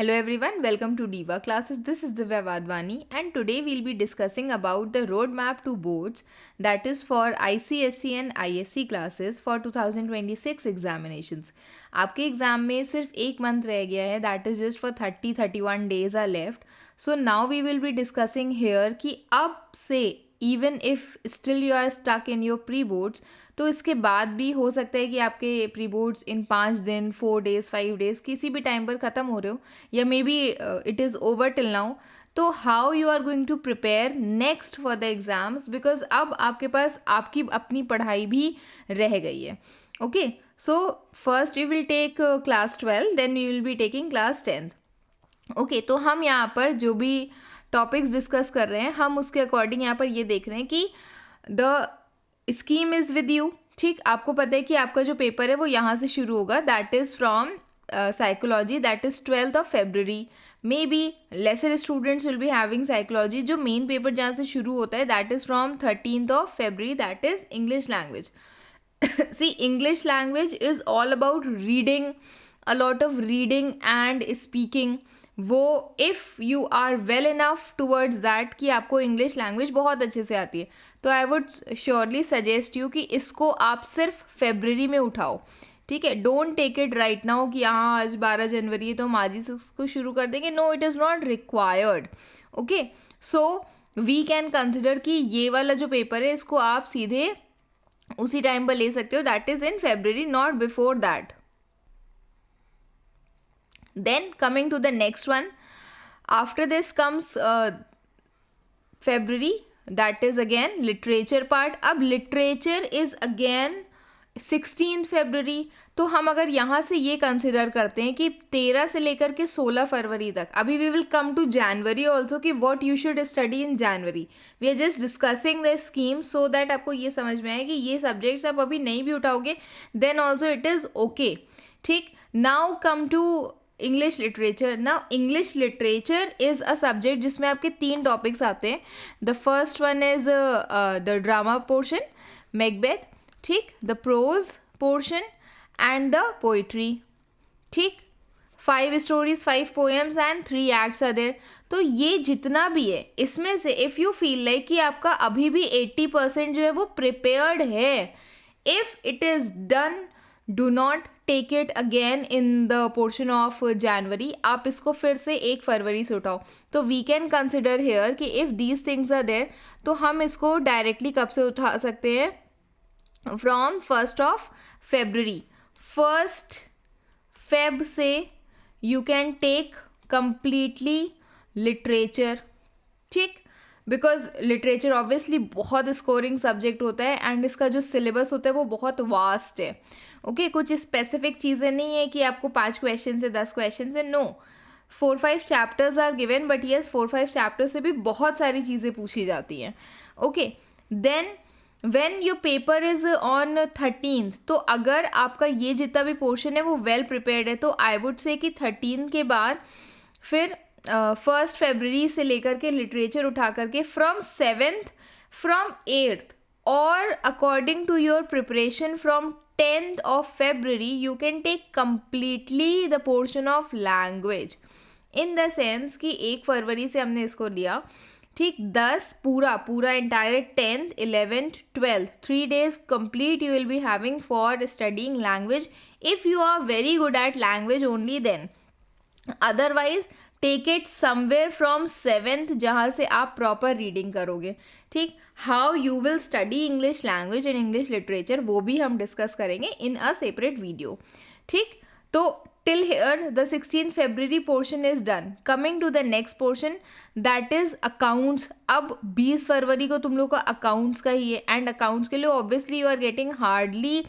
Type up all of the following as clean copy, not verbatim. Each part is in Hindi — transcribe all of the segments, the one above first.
Hello everyone, welcome to Diva Classes. This is Divya Vadwani and today we'll be discussing about the roadmap to boards that is for ICSE and ISC classes for 2026 examinations. आपके एग्जाम में सिर्फ एक मंथ रह गया है, that is just for 31 days are left. So now we will be discussing here कि अब से even if still you are stuck in your pre-boards, तो इसके बाद भी हो सकता है कि आपके प्री बोर्ड्स इन 5 दिन 4 डेज 5 डेज किसी भी टाइम पर ख़त्म हो रहे हो या maybe it is over till now. तो how you are going to prepare next for the exams, because अब आपके पास आपकी अपनी पढ़ाई भी रह गई है. Okay, so first we will take class 12, then we will be taking class 10th. Okay, तो हम यहाँ पर जो भी टॉपिक्स डिस्कस कर रहे हैं हम उसके अकॉर्डिंग यहाँ पर ये देख रहे हैं कि the scheme is with you. ठीक, आपको पता है कि आपका जो पेपर है वो यहाँ से शुरू होगा, that is from psychology, that is 12th of February. May be lesser students will be having psychology. जो मेन पेपर जहाँ से शुरू होता है that is from 13th of February, that is English language. See, English language is all about reading, a lot of reading and speaking. वो if you are well enough towards that कि आपको इंग्लिश लैंग्वेज बहुत अच्छे से आती है, तो I would surely suggest you कि इसको आप सिर्फ फेबररी में उठाओ. ठीक है, don't take it right now कि हाँ आज 12 जनवरी है तो हम आज ही से उसको शुरू कर देंगे. No, it is not required. Okay, so we can consider कि ये वाला जो पेपर है इसको आप सीधे उसी टाइम पर ले सकते हो, that is in February, not before that. Then coming to the next one, after this comes February, that is again literature part. अब literature is again 16th February. तो हम अगर यहाँ से ये कंसिडर करते हैं कि 13 से लेकर के 16 फरवरी तक, अभी we will come to January also कि what you should study in January. We are just discussing the scheme so that आपको ये समझ में आए कि ये सब्जेक्ट्स आप अभी नहीं भी उठाओगे then also it is okay. ठीक, now come to English literature. Now English literature is a subject जिसमें आपके 3 टॉपिक्स आते हैं. The first one is the drama portion, Macbeth. ठीक, the prose portion and the poetry. ठीक, 5 stories 5 poems and 3 acts are there. तो ये जितना भी है इसमें से इफ़ यू फील लाइक कि आपका अभी भी 80% जो है वो प्रिपेयर्ड है, if it is done, do not take it again in the portion of January. आप इसको फिर से 1 फरवरी से उठाओ. तो वी कैन कंसिडर हेयर कि if these things are there तो हम इसको डायरेक्टली कब से उठा सकते हैं, from 1st of February. 1st Feb से you can take completely literature. ठीक, बिकॉज लिटरेचर ऑब्वियसली बहुत स्कोरिंग सब्जेक्ट होता है एंड इसका जो सिलेबस होता है वो बहुत वास्ट है. ओके, कुछ स्पेसिफिक चीज़ें नहीं है कि आपको 5 क्वेश्चन से 10 क्वेश्चन से, no, 4-5 chapters are given, but yes 4-5 chapters से भी बहुत सारी चीज़ें पूछी जाती हैं. Okay, then when your paper is on 13th, तो अगर आपका ये जितना भी पोर्शन है वो वेल प्रिपेयर्ड है तो आई वुड से कि 13th के बाद फिर 1st February से लेकर के लिटरेचर उठा करके फ्रॉम 7th, फ्रॉम 8th और according to your preparation from 10th of February you can take completely the portion of language. in the sense कि 1 फरवरी से हमने इसको लिया. ठीक, 10 पूरा entire 10th 11th 12th 3 days complete you will be having for studying language if you are very good at language only then. otherwise take it somewhere from 7th जहाँ से आप प्रॉपर रीडिंग करोगे. ठीक, how you will study English language and English literature वो भी हम डिस्कस करेंगे इन अ सेपरेट वीडियो. ठीक, तो till here the 16th February portion is done. Coming to the next portion that is accounts. अब 20 फरवरी को तुम लोग का अकाउंट्स का ही है एंड अकाउंट्स के लिए obviously you are getting hardly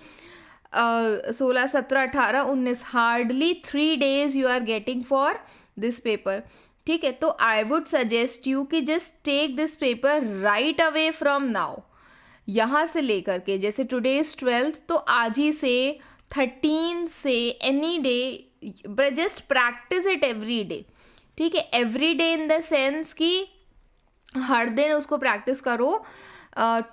16 17 18 19 hardly 3 days you are getting for this paper. ठीक है, तो आई वुड सजेस्ट यू कि just take this paper right away from now. यहाँ से लेकर के जैसे टुडे इज 12th तो आज ही से 13 से any day just practice it every day. ठीक है, every day in the sense कि हर दिन उसको प्रैक्टिस करो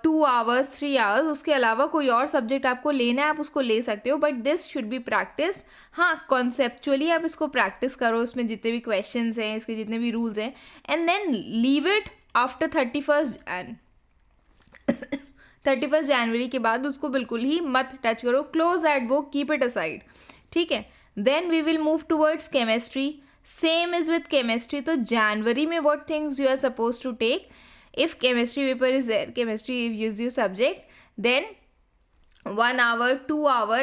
2 आवर्स 3 आवर्स, उसके अलावा कोई और सब्जेक्ट आपको लेना है आप उसको ले सकते हो, but this should be practised. हाँ, कॉन्सेप्चुअली आप इसको प्रैक्टिस करो, इसमें जितने भी क्वेश्चंस हैं, इसके जितने भी रूल्स हैं, and then leave it after 31 जनवरी के बाद उसको बिल्कुल ही मत टच करो. Close that book, keep it aside. ठीक है. Then we will move towards chemistry. Same is with chemistry. तो जनवरी में what things you are suppose to take. If chemistry paper is there, chemistry is your subject, then 1 hour 2 hour,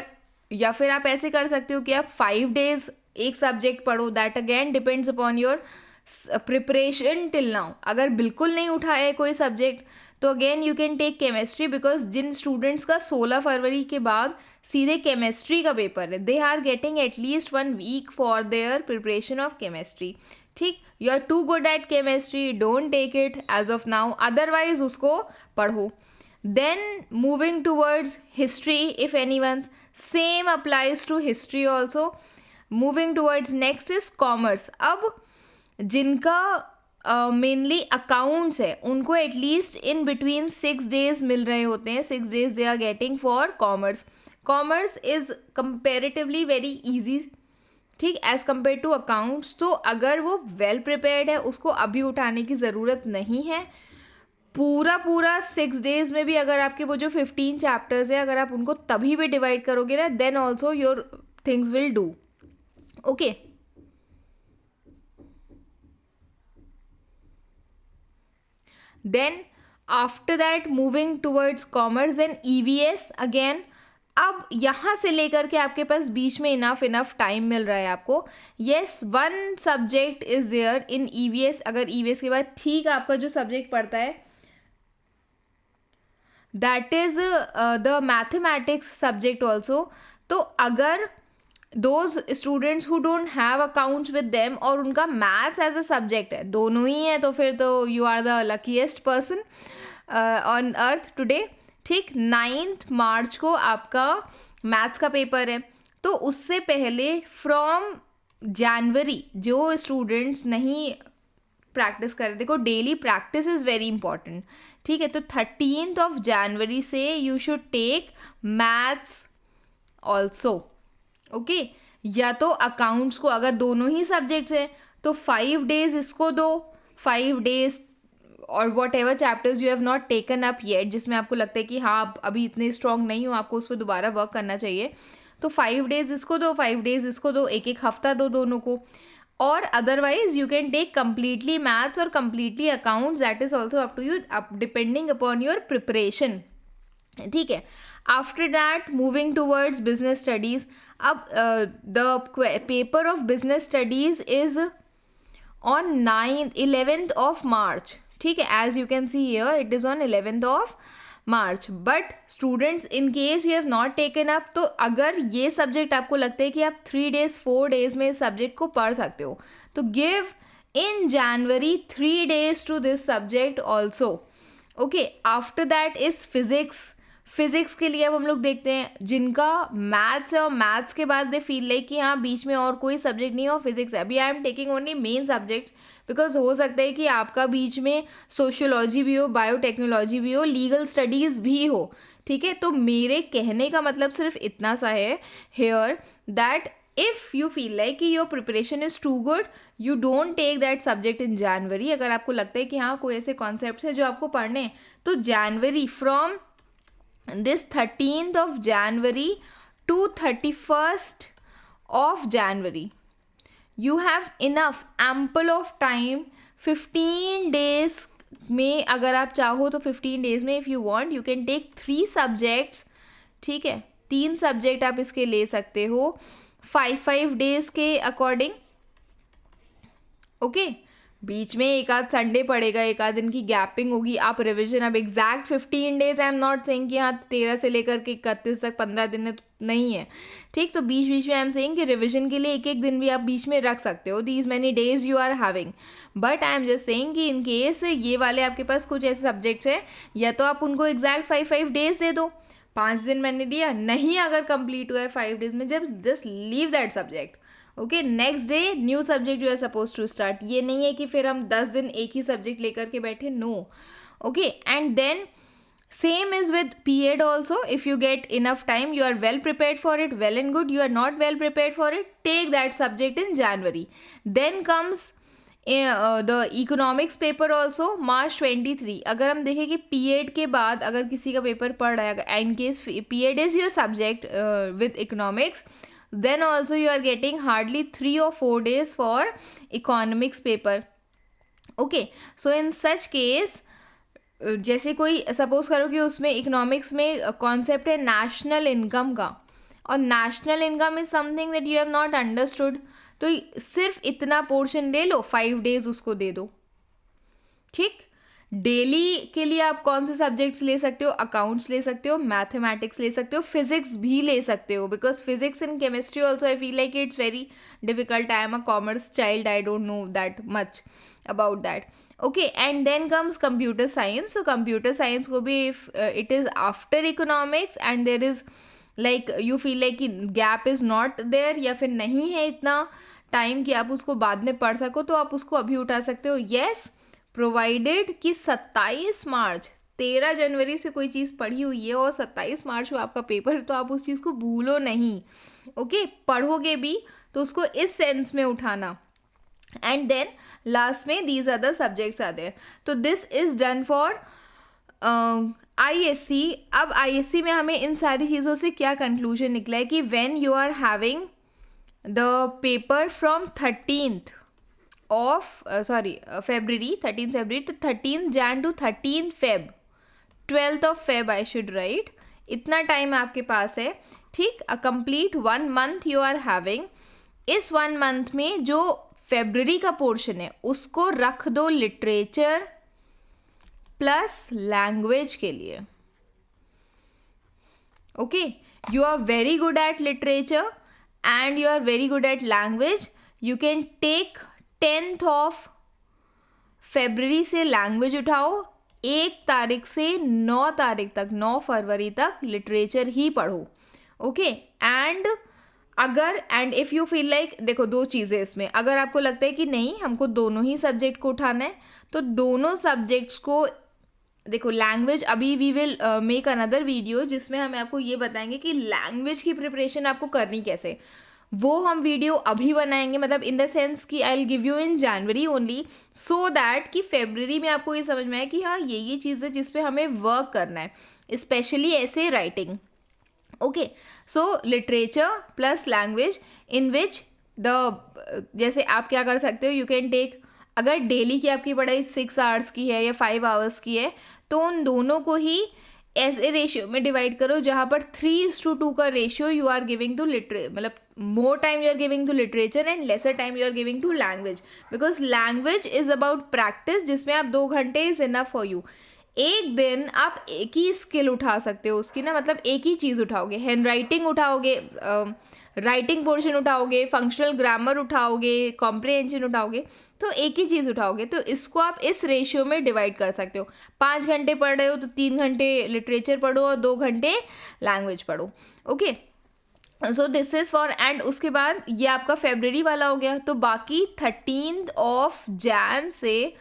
या फिर आप ऐसे कर सकते हो कि आप 5 days एक सब्जेक्ट पढ़ो. That again depends upon your preparation till now. अगर बिल्कुल नहीं उठाया है कोई सब्जेक्ट तो again you can take chemistry, because जिन स्टूडेंट्स का 16 फरवरी के बाद सीधे केमिस्ट्री का पेपर है, they are getting at least 1 week for their preparation of chemistry. ठीक. You are too good at chemistry, don't take it as of now, otherwise उसको पढ़ो. Then moving towards history, if anyone, same applies to history also. Moving towards next is commerce. अब जिनका मेनली अकाउंट्स है उनको एटलीस्ट इन बिटवीन 6 days मिल रहे होते हैं. 6 days they are getting for commerce. Commerce is comparatively very easy, ठीक, एज कम्पेयर टू अकाउंट्स. तो अगर वो वेल प्रिपेयर्ड है उसको अभी उठाने की ज़रूरत नहीं है. पूरा 6 days में भी अगर आपके वो जो 15 चैप्टर्स है अगर आप उनको तभी भी डिवाइड करोगे ना, then also your things will do. Okay. Then after that moving towards commerce, then EVS again. अब यहाँ से लेकर के आपके पास बीच में इनफ टाइम मिल रहा है आपको. Yes, 1 subject is there in EVS. अगर EVS के बाद ठीक आपका जो सब्जेक्ट पड़ता है that is the mathematics subject also. तो अगर those students who don't have accounts with them और उनका मैथ्स एज अ सब्जेक्ट है, दोनों ही है, तो फिर तो you are the luckiest person on earth today. ठीक. 9th मार्च को आपका मैथ्स का पेपर है. तो उससे पहले फ्रॉम जनवरी जो स्टूडेंट्स नहीं प्रैक्टिस कर रहे, देखो daily practice is very important. ठीक है. तो 13th जनवरी से you should take maths also. Okay. या तो अकाउंट्स को, अगर दोनों ही सब्जेक्ट्स हैं तो 5 days इसको दो, 5 days और what ever chapters you have not taken up yet, जिसमें आपको लगता है कि हाँ आप अभी इतने स्ट्रॉन्ग नहीं हो, आपको उस पर दोबारा वर्क करना चाहिए, तो 5 days इसको दो, 5 days इसको दो, एक हफ्ता दो दोनों को. और otherwise you can take completely maths और completely accounts. That is also up to you, depending upon your preparation. ठीक है. After that moving towards business studies. अब the paper of business studies is on 11th March. ठीक है. As you can see here it is on 11th March. But students in case you have not taken up, तो अगर ये सब्जेक्ट आपको लगता है कि आप 3 days 4 days में इस सब्जेक्ट को पढ़ सकते हो, तो give in January 3 days to this subject also. Okay. After that is physics. Physics के लिए अब हम लोग देखते हैं जिनका मैथ्स है और मैथ्स के बाद दे फील लाइक कि हाँ बीच में और कोई सब्जेक्ट नहीं है और फिजिक्स है. अभी I am taking only main subjects, because हो सकता है कि आपका बीच में सोशियोलॉजी भी हो, बायोटेक्नोलॉजी भी हो, लीगल स्टडीज़ भी हो. ठीक है. तो मेरे कहने का मतलब सिर्फ इतना सा है here that if you feel like कि your preparation is too good, you don't take that subject in January. अगर आपको लगता है कि हाँ कोई ऐसे कॉन्सेप्ट्स है जो आपको पढ़ने हैं, तो जनवरी from this 13th January to 31st January you have enough ample of time. 15 days में अगर आप चाहो तो 15 days में if you want you can take 3 subjects. ठीक है. 3 सब्जेक्ट आप इसके ले सकते हो 5 days के अकॉर्डिंग. ओके. बीच में एक आध संडे पड़ेगा, एक आध दिन की गैपिंग होगी, आप रिवीजन. अब exact 15 days I am not saying कि हाँ 13 से लेकर के 31 तक 15 दिन नहीं है. ठीक. तो बीच बीच में आई एम सेइंग कि रिवीजन के लिए एक दिन भी आप बीच में रख सकते हो. These many days you are having. But I am just saying कि इन केस ये वाले आपके पास कुछ ऐसे सब्जेक्ट्स हैं, या तो आप उनको एग्जैक्ट 5 days दे दो. 5 दिन मैंने दिया नहीं, अगर कंप्लीट हुआ है 5 days में, जब just leave that subject. Okay. Next day new subject you are suppose to start. ये नहीं है कि फिर हम 10 दिन एक ही सब्जेक्ट लेकर के बैठे. No. Okay. And then Same is with PED also. If you get enough time, you are well prepared for it, well and good. You are not well prepared for it, take that subject in January. Then comes the economics paper also March 23. अगर हम देखें कि पीएड के बाद अगर किसी का पेपर पढ़ रहा है, in case PEd is your subject with economics, then also you are getting hardly 3 or 4 days for economics paper. Okay, so in such case, जैसे कोई सपोज करो कि उसमें इकोनॉमिक्स में कॉन्सेप्ट है नेशनल इनकम का, और national income is something that you have not understood, तो सिर्फ इतना पोर्शन ले लो, 5 days उसको दे दो. ठीक. डेली के लिए आप कौन से सब्जेक्ट्स ले सकते हो? अकाउंट्स ले सकते हो, मैथमेटिक्स ले सकते हो, फिजिक्स भी ले सकते हो, because physics and chemistry also I feel like it's very difficult. I am a commerce child, I don't know that much about that. Okay, and then comes computer science. So computer science को भी if it is after economics and there is like you feel like gap is not there, या फिर नहीं है इतना टाइम कि आप उसको बाद में पढ़ सको, तो आप उसको अभी उठा सकते हो. yes, provided कि 27 मार्च 13 जनवरी से कोई चीज़ पढ़ी हुई है और 27 मार्च को आपका पेपर है, तो आप उस चीज़ को भूलो नहीं. ओके, पढ़ोगे भी तो उसको इस सेंस में उठाना. एंड देन लास्ट में दीज अदर सब्जेक्ट्स आते हैं. तो this is done for ISC. अब ISC में हमें इन सारी चीज़ों से क्या कंक्लूजन निकला है कि when you are having the paper from 13th of February, 13th February to 13th Jan to 13th Feb, 12th of Feb I should right. इतना टाइम आपके पास है. ठीक, a complete 1 month you are having. इस 1 month में जो फेब्रवरी का पोर्शन है उसको रख दो लिटरेचर प्लस लैंग्वेज के लिए. ओके, you are very good at literature and you are very good at language. You can take 10th of February से लैंग्वेज उठाओ, 1 तारीख से 9 तारीख तक, 9 फरवरी तक लिटरेचर ही पढ़ो. Okay, and if you feel like, देखो 2 चीज़ें इसमें, अगर आपको लगता है कि नहीं हमको दोनों ही सब्जेक्ट को उठाना है, तो दोनों सब्जेक्ट्स को देखो. लैंग्वेज अभी we will make another video जिसमें हम आपको ये बताएंगे कि लैंग्वेज की प्रिपरेशन आपको करनी कैसे. वो हम वीडियो अभी बनाएंगे, मतलब इन द सेंस कि I will give you in January only, so that कि फेब्रवरी में आपको ये समझ में आए कि हाँ ये चीज़ें जिस पे हमें वर्क करना है, स्पेशली ऐसे writing. Okay, so literature plus language in which the, जैसे आप क्या कर सकते हो, यू कैन टेक, अगर डेली की आपकी पढ़ाई 6 hours की है या 5 hours की है, तो उन दोनों को ही ऐसे रेशियो में डिवाइड करो जहाँ पर 3:2 का ratio you are giving to मतलब more time you are giving to literature and lesser time you are giving to language, because language is about practice, जिसमें आप 2 घंटे इज इनफ फॉर यू. एक दिन आप एक ही स्किल उठा सकते हो उसकी ना, मतलब एक ही चीज़ उठाओगे, हैंड राइटिंग उठाओगे, राइटिंग पोर्शन उठाओगे, फंक्शनल ग्रामर उठाओगे, कॉम्प्रिहेंशन उठाओगे, तो एक ही चीज़ उठाओगे. तो इसको आप इस रेशियो में डिवाइड कर सकते हो. 5 घंटे पढ़ रहे हो तो 3 घंटे लिटरेचर पढ़ो और 2 घंटे लैंग्वेज पढ़ो. Okay, so this is for, and उसके बाद ये आपका फेब्रवरी वाला हो गया. तो बाकी 13th of Jan से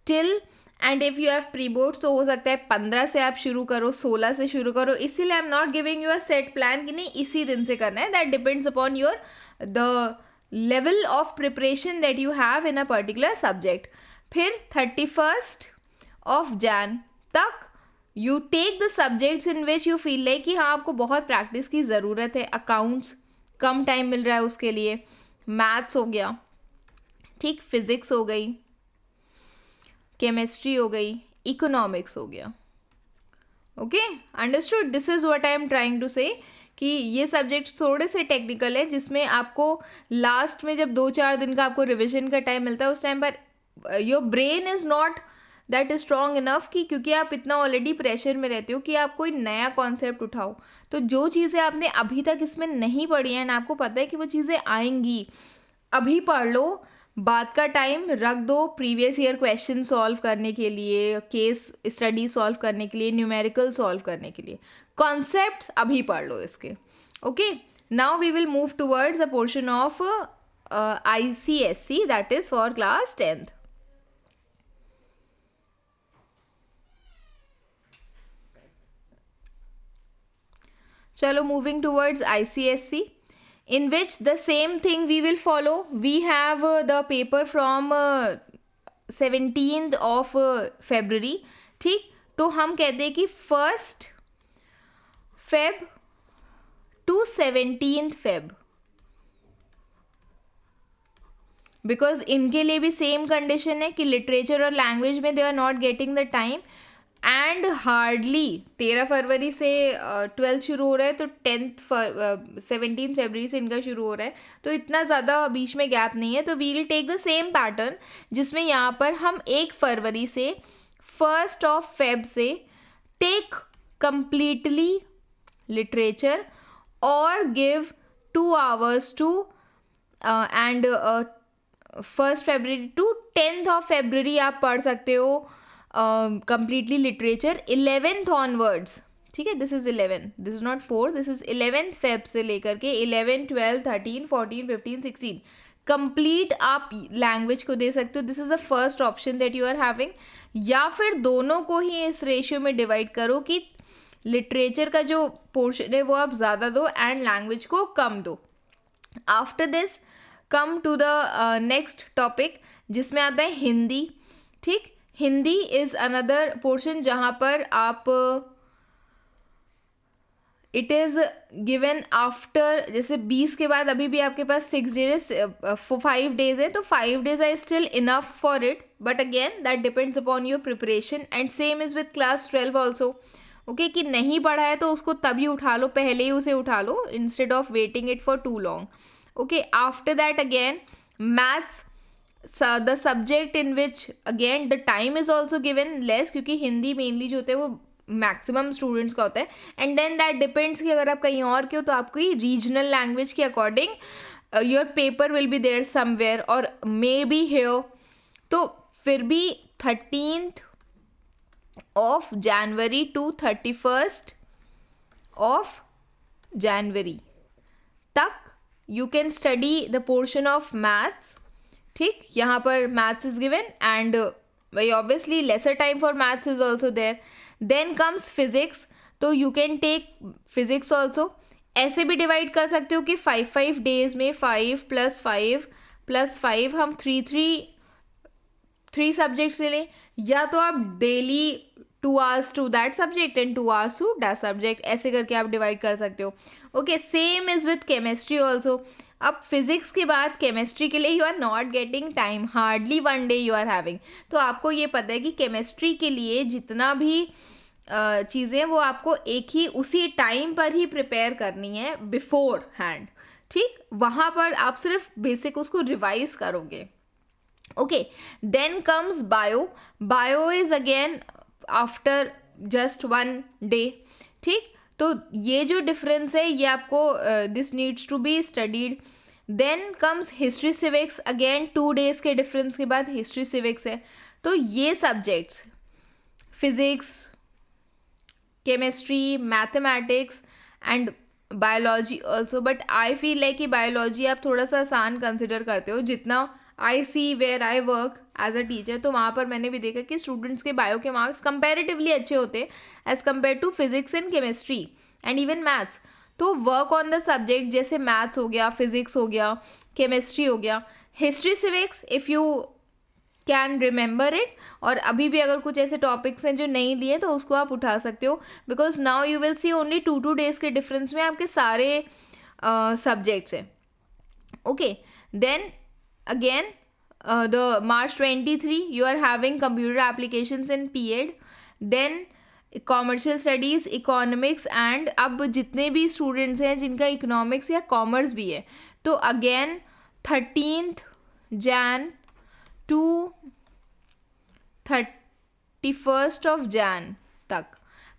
till, and if you have pre boards तो हो सकता है 15 से आप शुरू करो, 16 से शुरू करो. इसीलिए I am not giving you a set plan कि नहीं इसी दिन से करना है. That depends upon your the level of preparation that you have in a particular subject. फिर 31st of Jan तक you take the subjects in which you feel like कि हाँ आपको बहुत प्रैक्टिस की ज़रूरत है. अकाउंट्स कम टाइम मिल रहा है उसके लिए, मैथ्स हो गया, ठीक, फिज़िक्स हो गई, केमिस्ट्री हो गई, इकोनॉमिक्स हो गया. Okay, understood. This is what I am trying to say कि ये सब्जेक्ट्स थोड़े से टेक्निकल है, जिसमें आपको लास्ट में जब 2-4 दिन का आपको रिविजन का टाइम मिलता है, उस time per your brain is not that is strong enough कि, क्योंकि आप इतना ऑलरेडी प्रेशर में रहते हो कि आप कोई नया कॉन्सेप्ट उठाओ. तो जो चीज़ें आपने अभी तक इसमें नहीं पढ़ी हैं एंड आपको पता है कि वो चीज़ें आएंगी, अभी पढ़ लो. बाद का टाइम रख दो प्रीवियस ईयर क्वेश्चन सॉल्व करने के लिए, केस स्टडी सॉल्व करने के लिए, न्यूमेरिकल सॉल्व करने के लिए. कॉन्सेप्ट्स अभी पढ़ लो इसके. Okay, now we will move towards a portion of ICSE, that is for class 10th. चलो moving towards ICSE, in which the same thing we will follow. We have the paper from 17th of February. ठीक, तो हम कहते हैं कि 1st Feb to 17th Feb, because इनके लिए भी सेम कंडीशन है कि लिटरेचर और लैंग्वेज में they are not getting the time, and hardly 13 फरवरी से 12th शुरू हो रहा है, तो 17 फरवरी से इनका शुरू हो रहा है, तो इतना ज़्यादा बीच में गैप नहीं है. तो we will take the same pattern, जिसमें यहाँ पर हम 1 फरवरी से 1st ऑफ फेब से take completely literature or give 2 hours to and 1st February to 10th of February आप पढ़ सकते हो completely literature. 11th onwards, ठीक है, this is 11, this is not 4, this is 11th Feb से लेकर के 11, 12, 13, 14, 15, 16 कंप्लीट आप लैंग्वेज को दे सकते हो. This is the first option that you are having. या फिर दोनों को ही इस रेशियो में डिवाइड करो कि लिटरेचर का जो पोर्शन है वो आप ज़्यादा दो एंड लैंग्वेज को कम दो. After this come to the next topic, जिसमें आता है हिंदी. ठीक, हिंदी इज़ अनदर पोर्शन जहाँ पर आप इट इज़ गिवन आफ्टर, जैसे 20 के बाद अभी भी आपके पास 6 डेज 5 डेज है, तो 5 days are still enough for it, but again that depends upon your preparation. And same is with class 12 also. Okay, कि नहीं पढ़ा है तो उसको तभी उठा लो, पहले ही उसे उठा लो instead of waiting it for too long. Okay, after that again maths, the subject in which again the time is also given less, क्योंकि हिंदी मेनली जो होता है वो मैक्सिमम स्टूडेंट्स का होता है. एंड देन दैट डिपेंड्स कि अगर आप कहीं और के हो तो आपकी रीजनल लैंग्वेज के according your paper will be there somewhere और मे बी हियर. तो फिर भी 13th of January to 31st of January तक you can study the portion of maths. ठीक, यहाँ पर maths is given and very obviously lesser time for maths is also there. Then comes physics, तो you can take physics also. ऐसे भी डिवाइड कर सकते हो कि 5 डेज में 5 + 5 + 5 हम 3 सब्जेक्ट्स ले लें, या तो आप daily 2 hours to that subject and 2 hours to that subject, ऐसे करके आप डिवाइड कर सकते हो. Okay, same is with chemistry also. अब फिजिक्स के बाद केमिस्ट्री के लिए you are not getting time, hardly 1 day you are having. तो आपको ये पता है कि केमिस्ट्री के लिए जितना भी चीज़ें वो आपको एक ही उसी टाइम पर ही प्रिपेयर करनी है बिफोर हैंड. ठीक, वहाँ पर आप सिर्फ बेसिक उसको रिवाइज करोगे. Okay, then comes bio. Bio is again after just 1 day. ठीक, तो ये जो डिफरेंस है ये आपको this needs to be studied. Then comes history civics, again 2 days के डिफरेंस के बाद हिस्ट्री सिविक्स है. तो ये subjects physics, chemistry, mathematics and biology also, but I feel like कि बायोलॉजी आप थोड़ा सा आसान कंसिडर करते हो. जितना I see where I work as a teacher, तो वहाँ पर मैंने भी देखा कि स्टूडेंट्स के बायो के मार्क्स कंपैरेटिवली अच्छे होते हैं as compare to physics and chemistry and even maths. तो वर्क ऑन द सब्जेक्ट, जैसे मैथ्स हो गया, फिजिक्स हो गया, केमिस्ट्री हो गया, history civics if you can remember it. और अभी भी अगर कुछ ऐसे टॉपिक्स हैं जो नहीं लिए तो उसको आप उठा सकते हो, because now you will see only 2 days के डिफरेंस में आपके सारे सब्जेक्ट्स हैं. Okay, then again the March 23 you are having computer applications in PED. then commercial studies, economics and अब जितने भी स्टूडेंट्स हैं जिनका इकोनॉमिक्स या कॉमर्स भी है, तो again 13th Jan to 31st of Jan तक,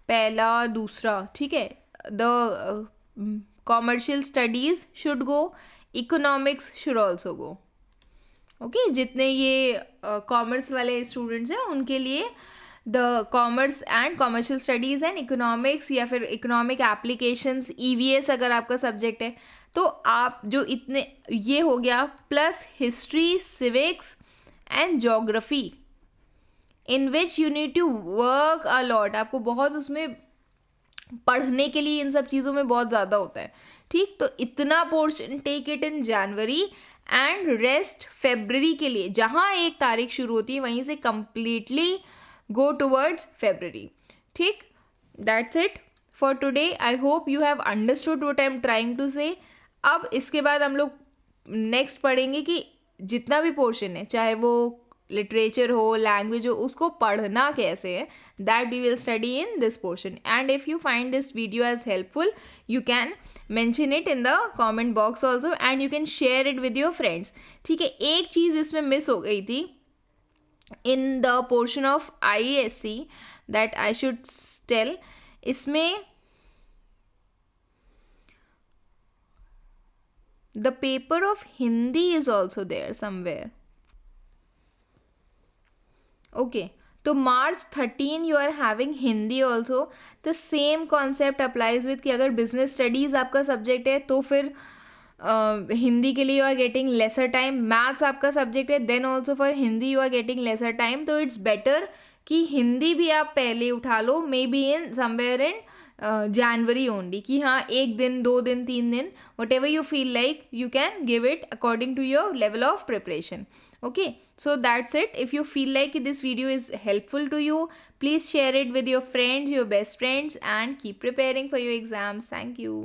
पहला दूसरा. ठीक है, the commercial studies should go, economics should also go. Okay, जितने ये कॉमर्स वाले स्टूडेंट्स हैं उनके लिए the commerce and commercial studies and economics, या फिर इकोनॉमिक एप्लीकेशंस, EVS अगर आपका सब्जेक्ट है, तो आप जो इतने ये हो गया, plus history, civics and geography in which you need to work a lot. आपको बहुत उसमें पढ़ने के लिए इन सब चीज़ों में बहुत ज़्यादा होता है, ठीक। तो इतना portion take it in January and rest February के लिए, जहाँ एक तारीख शुरू होती है वहीं से कंप्लीटली गो टुवर्ड्स फेब्रवरी, ठीक। That's it for today. I hope you have understood what I am trying to say. अब इसके बाद हम लोग नेक्स्ट पढ़ेंगे कि जितना भी पोर्शन है, चाहे वो लिटरेचर हो, लैंग्वेज हो, उसको पढ़ना कैसे है, that we will study in this portion. And if you find this video as helpful, you can mention it in the comment box also and you can share it with your friends, ठीक है। एक चीज़ इसमें मिस हो गई थी in the portion of IASC that I should tell, इसमें the paper of Hindi is also there somewhere. Okay, तो March 13 you are having Hindi also. The same concept applies with कि अगर business studies आपका subject है तो फिर हिंदी के लिए you are getting lesser time, maths आपका सब्जेक्ट है then also for Hindi you are getting lesser time. तो इट्स बेटर कि हिंदी भी आप पहले उठा लो, maybe in somewhere in January only, कि हाँ 1 दिन 2 दिन 3 दिन, whatever you feel like you can give it according to your level of preparation. Okay, so that's it. If you feel like this video is helpful to you, please share it with your friends, your best friends, and keep preparing for your exams. Thank you.